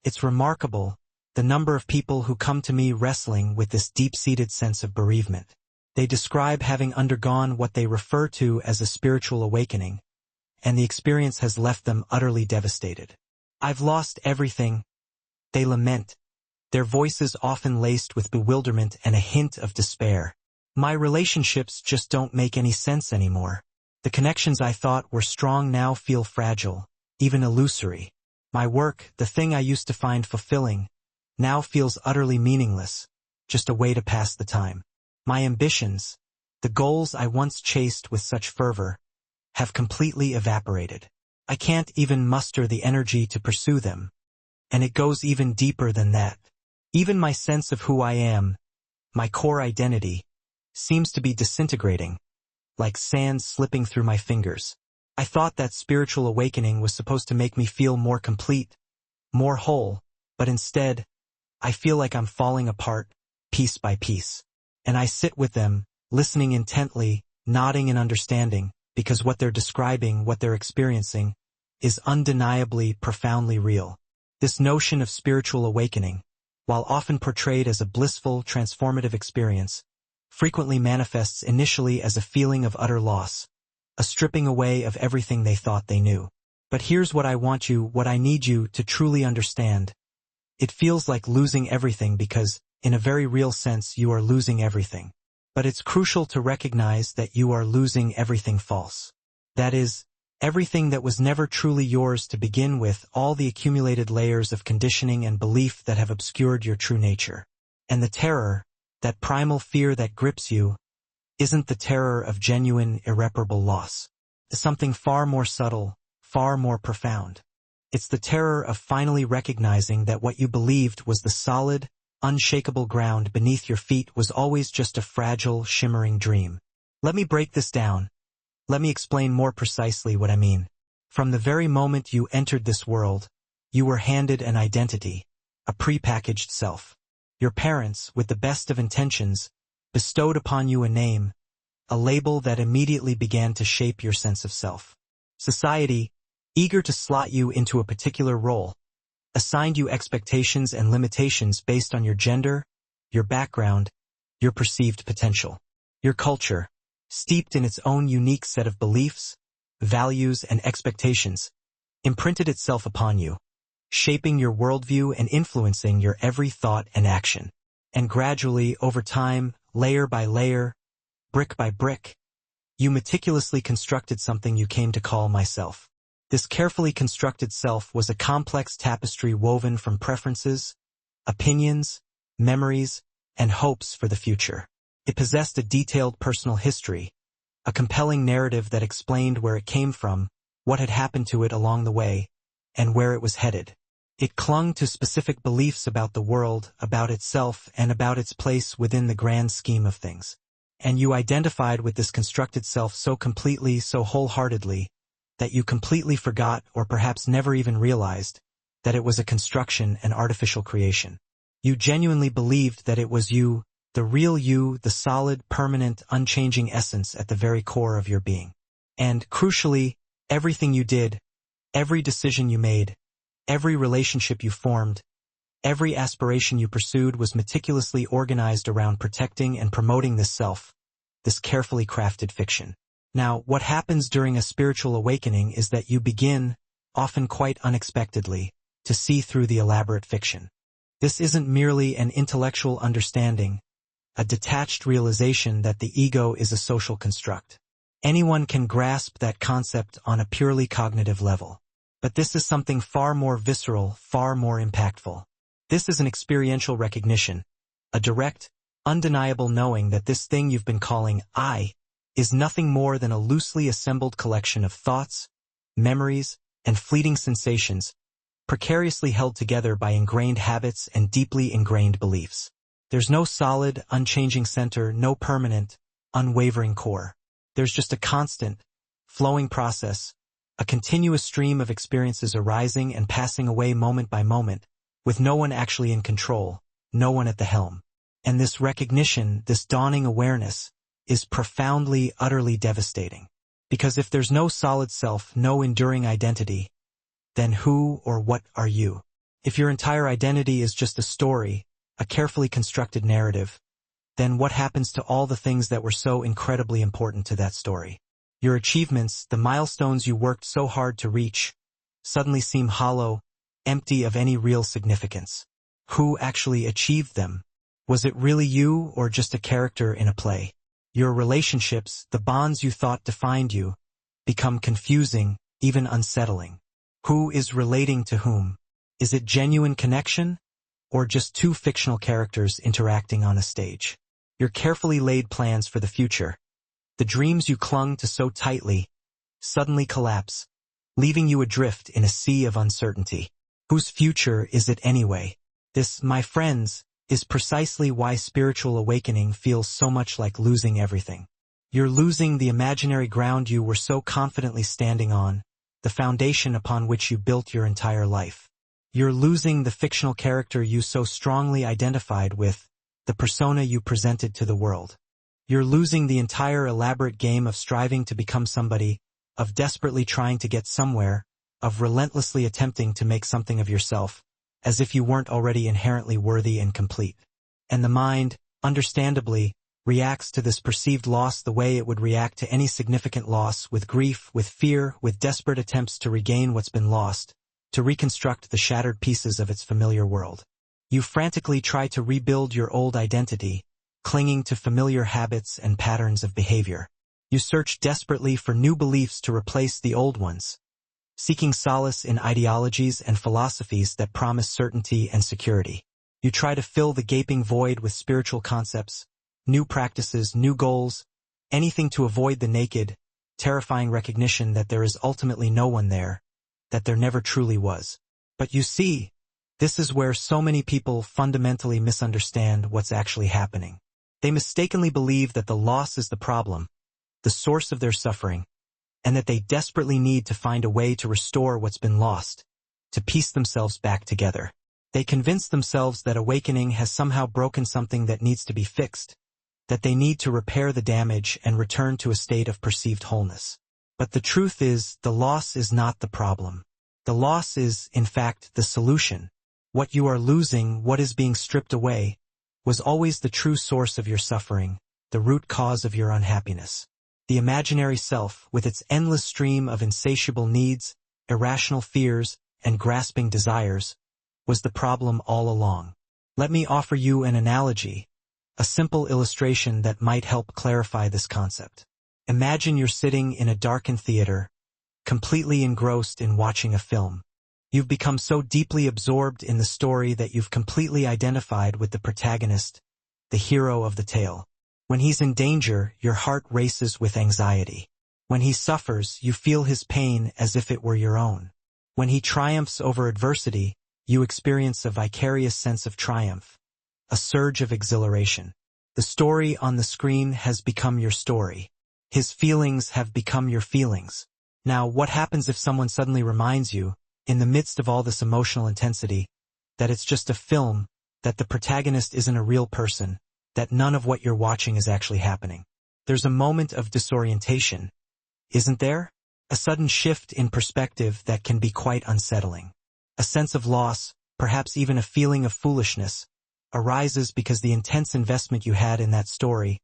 It's remarkable, the number of people who come to me wrestling with this deep-seated sense of bereavement. They describe having undergone what they refer to as a spiritual awakening, and the experience has left them utterly devastated. "I've lost everything," they lament, their voices often laced with bewilderment and a hint of despair. "My relationships just don't make any sense anymore. The connections I thought were strong now feel fragile, even illusory. My work, the thing I used to find fulfilling, now feels utterly meaningless, just a way to pass the time. My ambitions, the goals I once chased with such fervor, have completely evaporated. I can't even muster the energy to pursue them. And it goes even deeper than that. Even my sense of who I am, my core identity, seems to be disintegrating, like sand slipping through my fingers. I thought that spiritual awakening was supposed to make me feel more complete, more whole, but instead, I feel like I'm falling apart, piece by piece. And I sit with them, listening intently, nodding in understanding, because what they're describing, what they're experiencing, is undeniably, profoundly real. This notion of spiritual awakening, while often portrayed as a blissful, transformative experience, frequently manifests initially as a feeling of utter loss, a stripping away of everything they thought they knew. But here's what I need you to truly understand. It feels like losing everything because, in a very real sense, you are losing everything. But it's crucial to recognize that you are losing everything false. That is, everything that was never truly yours to begin with, all the accumulated layers of conditioning and belief that have obscured your true nature. And the terror, that primal fear that grips you, isn't the terror of genuine, irreparable loss. It's something far more subtle, far more profound. It's the terror of finally recognizing that what you believed was the solid, unshakable ground beneath your feet was always just a fragile, shimmering dream. Let me break this down. Let me explain more precisely what I mean. From the very moment you entered this world, you were handed an identity, a prepackaged self. Your parents, with the best of intentions, bestowed upon you a name, a label that immediately began to shape your sense of self. Society, eager to slot you into a particular role, assigned you expectations and limitations based on your gender, your background, your perceived potential. Your culture, steeped in its own unique set of beliefs, values, and expectations, imprinted itself upon you, shaping your worldview and influencing your every thought and action. And gradually, over time, layer by layer, brick by brick, you meticulously constructed something you came to call myself. This carefully constructed self was a complex tapestry woven from preferences, opinions, memories, and hopes for the future. It possessed a detailed personal history, a compelling narrative that explained where it came from, what had happened to it along the way, and where it was headed. It clung to specific beliefs about the world, about itself, and about its place within the grand scheme of things. And you identified with this constructed self so completely, so wholeheartedly, that you completely forgot, or perhaps never even realized, that it was a construction, an artificial creation. You genuinely believed that it was you, the real you, the solid, permanent, unchanging essence at the very core of your being. And, crucially, everything you did, every decision you made, every relationship you formed, every aspiration you pursued was meticulously organized around protecting and promoting this self, this carefully crafted fiction. Now, what happens during a spiritual awakening is that you begin, often quite unexpectedly, to see through the elaborate fiction. This isn't merely an intellectual understanding, a detached realization that the ego is a social construct. Anyone can grasp that concept on a purely cognitive level. But this is something far more visceral, far more impactful. This is an experiential recognition, a direct, undeniable knowing that this thing you've been calling I is nothing more than a loosely assembled collection of thoughts, memories, and fleeting sensations, precariously held together by ingrained habits and deeply ingrained beliefs. There's no solid, unchanging center, no permanent, unwavering core. There's just a constant, flowing process, a continuous stream of experiences arising and passing away moment by moment, with no one actually in control, no one at the helm. And this recognition, this dawning awareness, is profoundly, utterly devastating. Because if there's no solid self, no enduring identity, then who or what are you? If your entire identity is just a story, a carefully constructed narrative, then what happens to all the things that were so incredibly important to that story? Your achievements, the milestones you worked so hard to reach, suddenly seem hollow, empty of any real significance. Who actually achieved them? Was it really you or just a character in a play? Your relationships, the bonds you thought defined you, become confusing, even unsettling. Who is relating to whom? Is it genuine connection, or just two fictional characters interacting on a stage? Your carefully laid plans for the future, the dreams you clung to so tightly, suddenly collapse, leaving you adrift in a sea of uncertainty. Whose future is it anyway? This, my friends, is precisely why spiritual awakening feels so much like losing everything. You're losing the imaginary ground you were so confidently standing on, the foundation upon which you built your entire life. You're losing the fictional character you so strongly identified with, the persona you presented to the world. You're losing the entire elaborate game of striving to become somebody, of desperately trying to get somewhere, of relentlessly attempting to make something of yourself, as if you weren't already inherently worthy and complete. And the mind, understandably, reacts to this perceived loss the way it would react to any significant loss, with grief, with fear, with desperate attempts to regain what's been lost, to reconstruct the shattered pieces of its familiar world. You frantically try to rebuild your old identity, clinging to familiar habits and patterns of behavior. You search desperately for new beliefs to replace the old ones, seeking solace in ideologies and philosophies that promise certainty and security. You try to fill the gaping void with spiritual concepts, new practices, new goals, anything to avoid the naked, terrifying recognition that there is ultimately no one there, that there never truly was. But you see, this is where so many people fundamentally misunderstand what's actually happening. They mistakenly believe that the loss is the problem, the source of their suffering, and that they desperately need to find a way to restore what's been lost, to piece themselves back together. They convince themselves that awakening has somehow broken something that needs to be fixed, that they need to repair the damage and return to a state of perceived wholeness. But the truth is, the loss is not the problem. The loss is, in fact, the solution. What you are losing, what is being stripped away, was always the true source of your suffering, the root cause of your unhappiness. The imaginary self, with its endless stream of insatiable needs, irrational fears, and grasping desires, was the problem all along. Let me offer you an analogy, a simple illustration that might help clarify this concept. Imagine you're sitting in a darkened theater, completely engrossed in watching a film. You've become so deeply absorbed in the story that you've completely identified with the protagonist, the hero of the tale. When he's in danger, your heart races with anxiety. When he suffers, you feel his pain as if it were your own. When he triumphs over adversity, you experience a vicarious sense of triumph, a surge of exhilaration. The story on the screen has become your story. His feelings have become your feelings. Now, what happens if someone suddenly reminds you, in the midst of all this emotional intensity, that it's just a film, that the protagonist isn't a real person, that none of what you're watching is actually happening? There's a moment of disorientation, isn't there? A sudden shift in perspective that can be quite unsettling. A sense of loss, perhaps even a feeling of foolishness, arises because the intense investment you had in that story,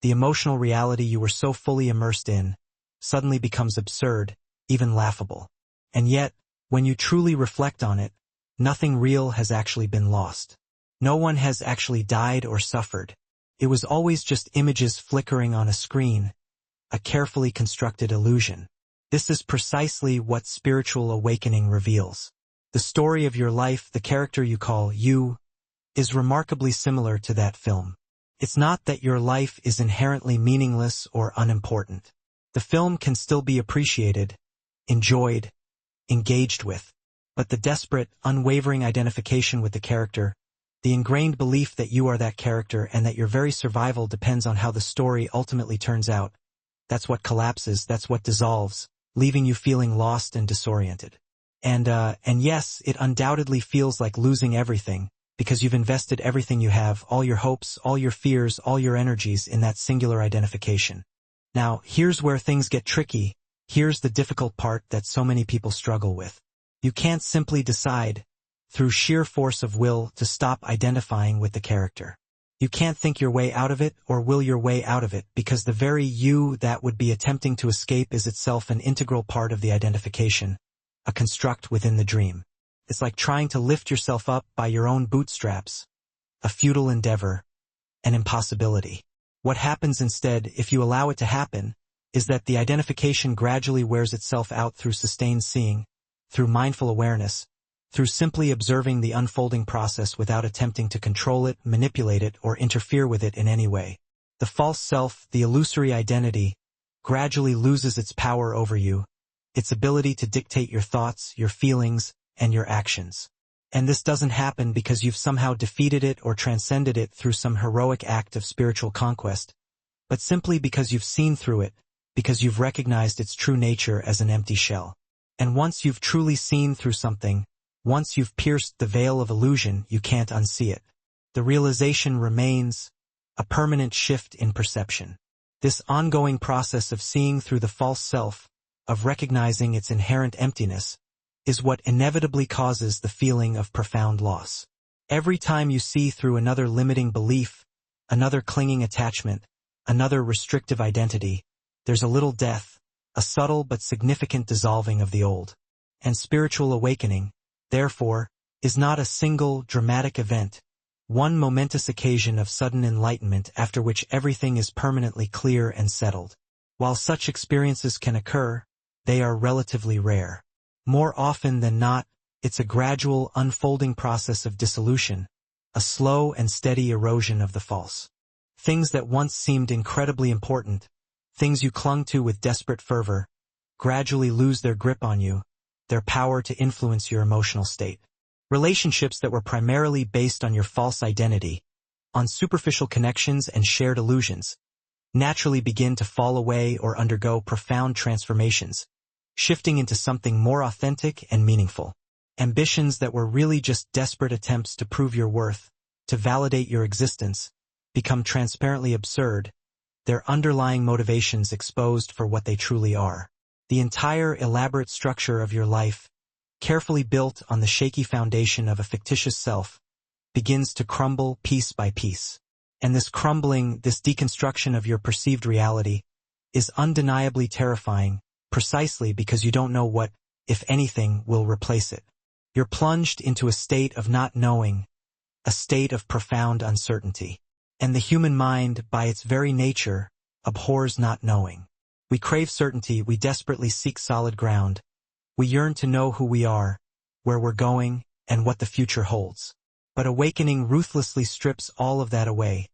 the emotional reality you were so fully immersed in, suddenly becomes absurd, even laughable. And yet, when you truly reflect on it, nothing real has actually been lost. No one has actually died or suffered. It was always just images flickering on a screen, a carefully constructed illusion. This is precisely what spiritual awakening reveals. The story of your life, the character you call you, is remarkably similar to that film. It's not that your life is inherently meaningless or unimportant. The film can still be appreciated, enjoyed, engaged with, but the desperate, unwavering identification with the character, the ingrained belief that you are that character and that your very survival depends on how the story ultimately turns out, that's what collapses, that's what dissolves, leaving you feeling lost and disoriented. And yes, it undoubtedly feels like losing everything, because you've invested everything you have, all your hopes, all your fears, all your energies in that singular identification. Now, here's where things get tricky. Here's the difficult part that so many people struggle with. You can't simply decide, through sheer force of will to stop identifying with the character. You can't think your way out of it or will your way out of it because the very you that would be attempting to escape is itself an integral part of the identification, a construct within the dream. It's like trying to lift yourself up by your own bootstraps, a futile endeavor, an impossibility. What happens instead, if you allow it to happen, is that the identification gradually wears itself out through sustained seeing, through mindful awareness, through simply observing the unfolding process without attempting to control it, manipulate it, or interfere with it in any way. The false self, the illusory identity, gradually loses its power over you, its ability to dictate your thoughts, your feelings, and your actions. And this doesn't happen because you've somehow defeated it or transcended it through some heroic act of spiritual conquest, but simply because you've seen through it, because you've recognized its true nature as an empty shell. And once you've truly seen through something, once you've pierced the veil of illusion, you can't unsee it. The realization remains a permanent shift in perception. This ongoing process of seeing through the false self, of recognizing its inherent emptiness, is what inevitably causes the feeling of profound loss. Every time you see through another limiting belief, another clinging attachment, another restrictive identity, there's a little death, a subtle but significant dissolving of the old. And spiritual awakening, therefore, is not a single, dramatic event, one momentous occasion of sudden enlightenment after which everything is permanently clear and settled. While such experiences can occur, they are relatively rare. More often than not, it's a gradual, unfolding process of dissolution, a slow and steady erosion of the false. Things that once seemed incredibly important, things you clung to with desperate fervor, gradually lose their grip on you, their power to influence your emotional state. Relationships that were primarily based on your false identity, on superficial connections and shared illusions, naturally begin to fall away or undergo profound transformations, shifting into something more authentic and meaningful. Ambitions that were really just desperate attempts to prove your worth, to validate your existence, become transparently absurd, their underlying motivations exposed for what they truly are. The entire elaborate structure of your life, carefully built on the shaky foundation of a fictitious self, begins to crumble piece by piece. And this crumbling, this deconstruction of your perceived reality, is undeniably terrifying, precisely because you don't know what, if anything, will replace it. You're plunged into a state of not knowing, a state of profound uncertainty. And the human mind, by its very nature, abhors not knowing. We crave certainty, we desperately seek solid ground. We yearn to know who we are, where we're going, and what the future holds. But awakening ruthlessly strips all of that away,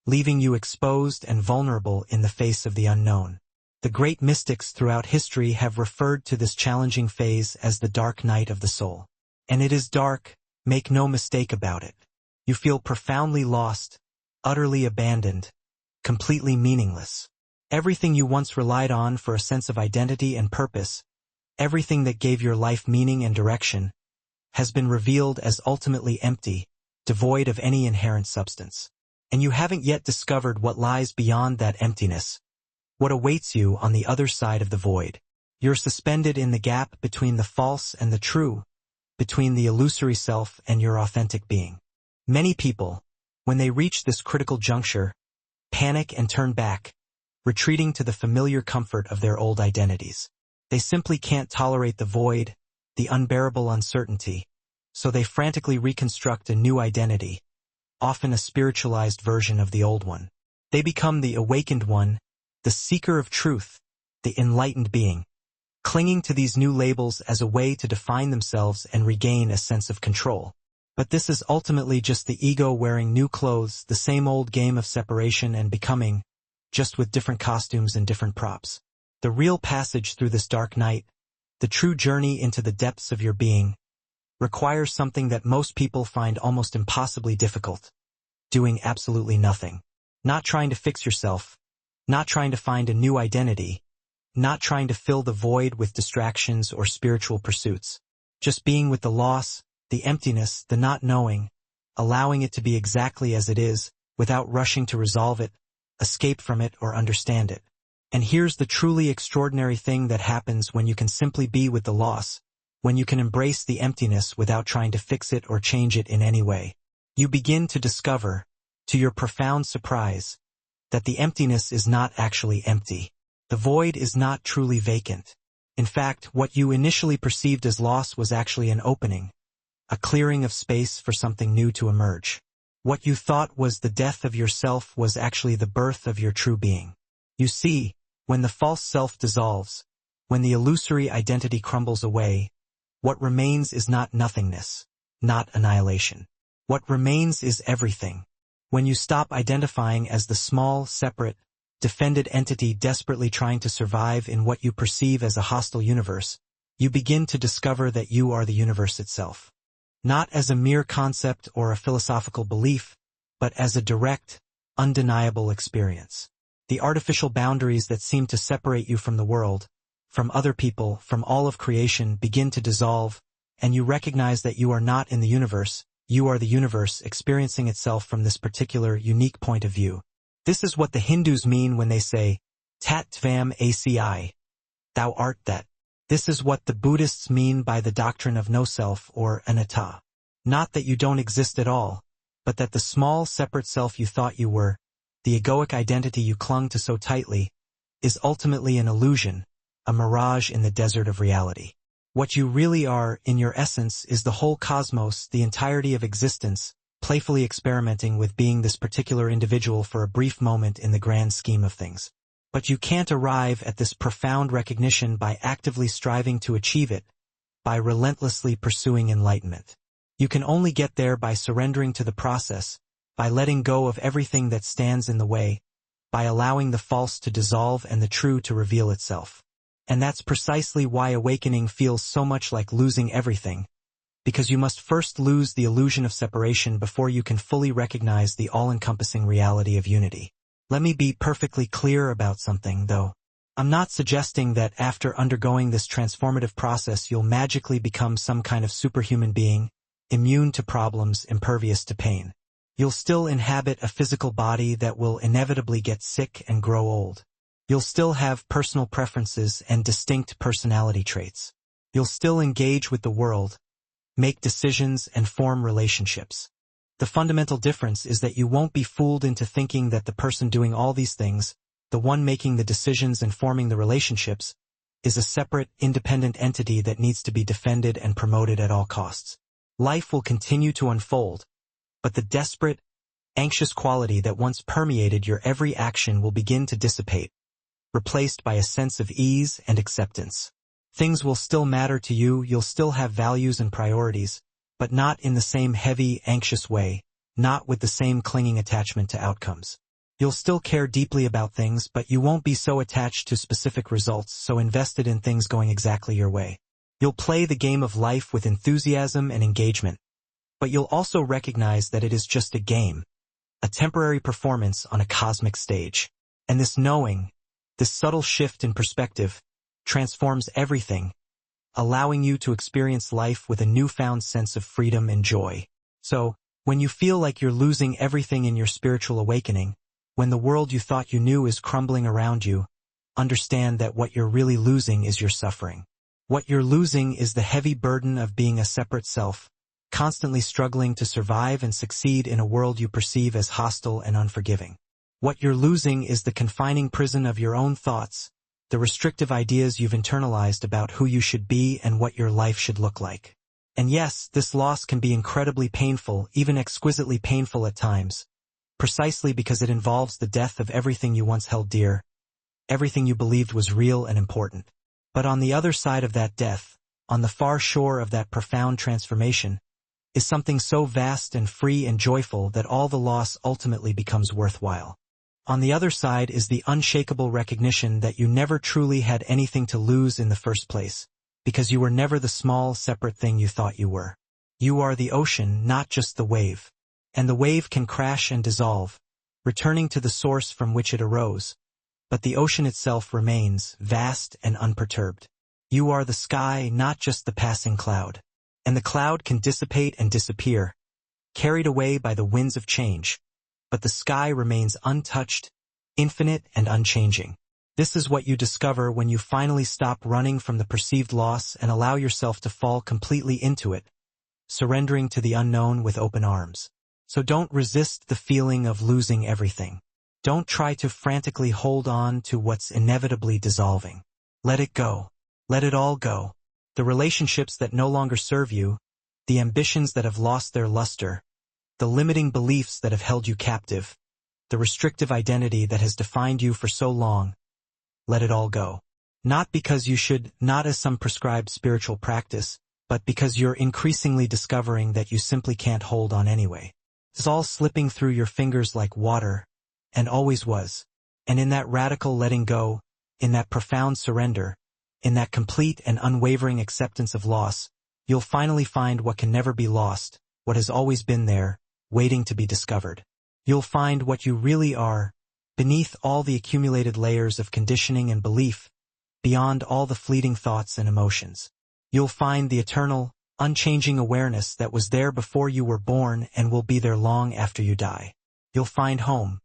leaving you exposed and vulnerable in the face of the unknown. The great mystics throughout history have referred to this challenging phase as the dark night of the soul. And it is dark, make no mistake about it. You feel profoundly lost, utterly abandoned, completely meaningless. Everything you once relied on for a sense of identity and purpose, everything that gave your life meaning and direction, has been revealed as ultimately empty, devoid of any inherent substance. And you haven't yet discovered what lies beyond that emptiness, what awaits you on the other side of the void. You're suspended in the gap between the false and the true, between the illusory self and your authentic being. Many people, when they reach this critical juncture, panic and turn back, retreating to the familiar comfort of their old identities. They simply can't tolerate the void, the unbearable uncertainty, so they frantically reconstruct a new identity, often a spiritualized version of the old one. They become the awakened one, the seeker of truth, the enlightened being, clinging to these new labels as a way to define themselves and regain a sense of control. But this is ultimately just the ego wearing new clothes, the same old game of separation and becoming, just with different costumes and different props. The real passage through this dark night, the true journey into the depths of your being, requires something that most people find almost impossibly difficult: doing absolutely nothing. Not trying to fix yourself, not trying to find a new identity, not trying to fill the void with distractions or spiritual pursuits. Just being with the loss, the emptiness, the not knowing, allowing it to be exactly as it is, without rushing to resolve it, escape from it, or understand it. And here's the truly extraordinary thing that happens when you can simply be with the loss, when you can embrace the emptiness without trying to fix it or change it in any way. You begin to discover, to your profound surprise, that the emptiness is not actually empty. The void is not truly vacant. In fact, what you initially perceived as loss was actually an opening, a clearing of space for something new to emerge. What you thought was the death of yourself was actually the birth of your true being. You see, when the false self dissolves, when the illusory identity crumbles away, what remains is not nothingness, not annihilation. What remains is everything. When you stop identifying as the small, separate, defended entity desperately trying to survive in what you perceive as a hostile universe, you begin to discover that you are the universe itself. Not as a mere concept or a philosophical belief, but as a direct, undeniable experience. The artificial boundaries that seem to separate you from the world, from other people, from all of creation begin to dissolve, and you recognize that you are not in the universe, you are the universe experiencing itself from this particular, unique point of view. This is what the Hindus mean when they say, Tat Tvam Asi, thou art that. This is what the Buddhists mean by the doctrine of no-self or anatta. Not that you don't exist at all, but that the small, separate self you thought you were, the egoic identity you clung to so tightly, is ultimately an illusion, a mirage in the desert of reality. What you really are, in your essence, is the whole cosmos, the entirety of existence, playfully experimenting with being this particular individual for a brief moment in the grand scheme of things. But you can't arrive at this profound recognition by actively striving to achieve it, by relentlessly pursuing enlightenment. You can only get there by surrendering to the process, by letting go of everything that stands in the way, by allowing the false to dissolve and the true to reveal itself. And that's precisely why awakening feels so much like losing everything, because you must first lose the illusion of separation before you can fully recognize the all-encompassing reality of unity. Let me be perfectly clear about something, though. I'm not suggesting that after undergoing this transformative process you'll magically become some kind of superhuman being, immune to problems, impervious to pain. You'll still inhabit a physical body that will inevitably get sick and grow old. You'll still have personal preferences and distinct personality traits. You'll still engage with the world, make decisions, and form relationships. The fundamental difference is that you won't be fooled into thinking that the person doing all these things, the one making the decisions and forming the relationships, is a separate, independent entity that needs to be defended and promoted at all costs. Life will continue to unfold, but the desperate, anxious quality that once permeated your every action will begin to dissipate, replaced by a sense of ease and acceptance. Things will still matter to you, you'll still have values and priorities, but not in the same heavy, anxious way, not with the same clinging attachment to outcomes. You'll still care deeply about things, but you won't be so attached to specific results, so invested in things going exactly your way. You'll play the game of life with enthusiasm and engagement, but you'll also recognize that it is just a game, a temporary performance on a cosmic stage. And this knowing, this subtle shift in perspective, transforms everything, allowing you to experience life with a newfound sense of freedom and joy. So, when you feel like you're losing everything in your spiritual awakening, when the world you thought you knew is crumbling around you, understand that what you're really losing is your suffering. What you're losing is the heavy burden of being a separate self, constantly struggling to survive and succeed in a world you perceive as hostile and unforgiving. What you're losing is the confining prison of your own thoughts, the restrictive ideas you've internalized about who you should be and what your life should look like. And yes, this loss can be incredibly painful, even exquisitely painful at times, precisely because it involves the death of everything you once held dear, everything you believed was real and important. But on the other side of that death, on the far shore of that profound transformation, is something so vast and free and joyful that all the loss ultimately becomes worthwhile. On the other side is the unshakable recognition that you never truly had anything to lose in the first place, because you were never the small, separate thing you thought you were. You are the ocean, not just the wave. And the wave can crash and dissolve, returning to the source from which it arose, but the ocean itself remains vast and unperturbed. You are the sky, not just the passing cloud. And the cloud can dissipate and disappear, carried away by the winds of change, but the sky remains untouched, infinite and unchanging. This is what you discover when you finally stop running from the perceived loss and allow yourself to fall completely into it, surrendering to the unknown with open arms. So don't resist the feeling of losing everything. Don't try to frantically hold on to what's inevitably dissolving. Let it go. Let it all go. The relationships that no longer serve you, the ambitions that have lost their luster, the limiting beliefs that have held you captive, the restrictive identity that has defined you for so long. Let it all go. Not because you should, not as some prescribed spiritual practice, but because you're increasingly discovering that you simply can't hold on anyway. It's all slipping through your fingers like water, and always was. And in that radical letting go, in that profound surrender, in that complete and unwavering acceptance of loss, you'll finally find what can never be lost, what has always been there, waiting to be discovered. You'll find what you really are, beneath all the accumulated layers of conditioning and belief, beyond all the fleeting thoughts and emotions. You'll find the eternal, unchanging awareness that was there before you were born and will be there long after you die. You'll find home,